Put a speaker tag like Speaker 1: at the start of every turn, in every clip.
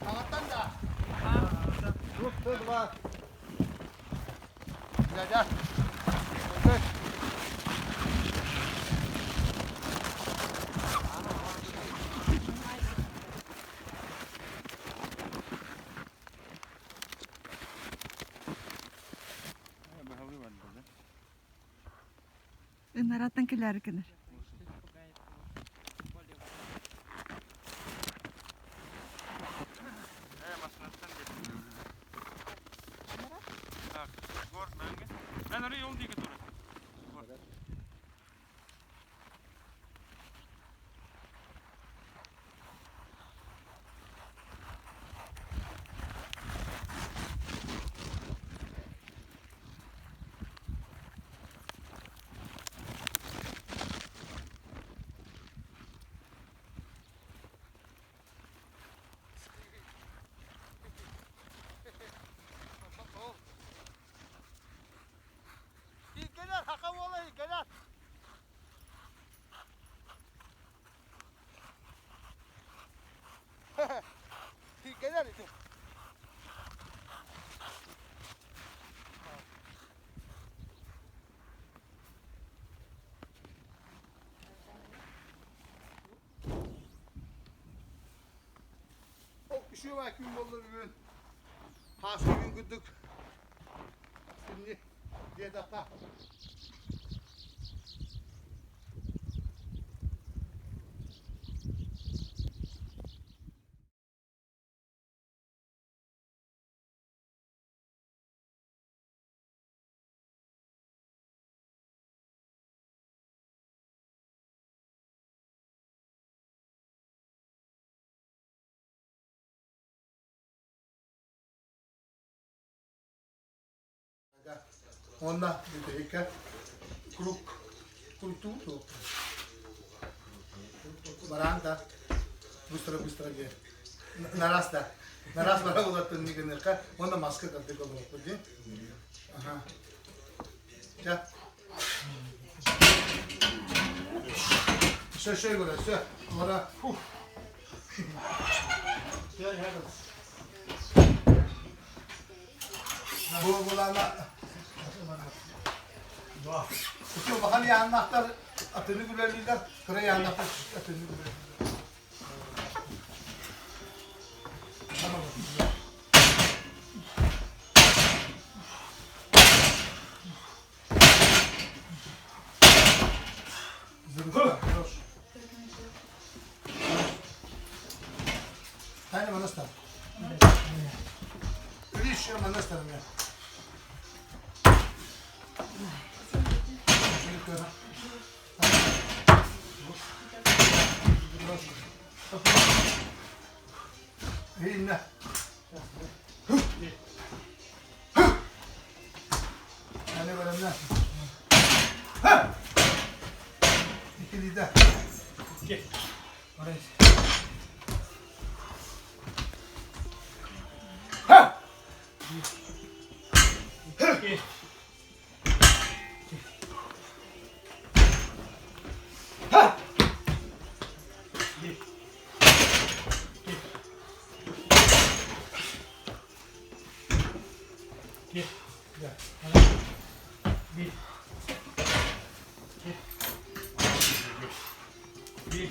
Speaker 1: Anlattan da. Dur var. Gel. Dur.
Speaker 2: Naratan kelar kenar.
Speaker 3: Ben oraya yol diye götürürüm.
Speaker 1: Gel haka olayı gel. Gel. Şu var gün olur bugün. Hafta gün güldük. Şimdi diye dakika. Onda bir kruk tudo baranda bustra ge narasta bara ulatın nigenirka onda maske katte kalıyor dedi. Aha. Ya. Şey göre şey. Ora. Ya. Bu bulana şu bakan yanaklar atını gülerliler, kıra yanaklar atını gülerliler. Tamam. Zırhlı. Hani manastar. Üriş ya manastarım ya. Hinne. Yani böyle ne? İkili de. Gel. Oraya. Ha! Gel. Ha! Gel. Gel. Bir. Bir.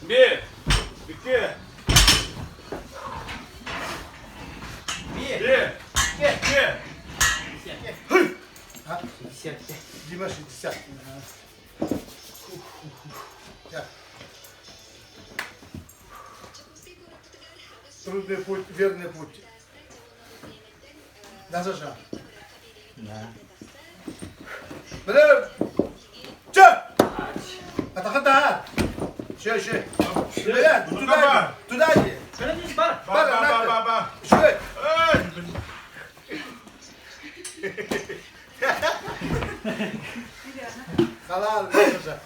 Speaker 3: Bir. İki. Bir. İki.
Speaker 1: Ha? Dimash, десятки. Ya. Трудный путь, верный путь. Nasıl şah?
Speaker 4: Да.
Speaker 1: Böyle. Çık. Kata. Şey. Böyle. Tudayı.
Speaker 4: Şöyle değil bak.
Speaker 3: Ba.
Speaker 1: Şöyle. Halal. Nasıl şah?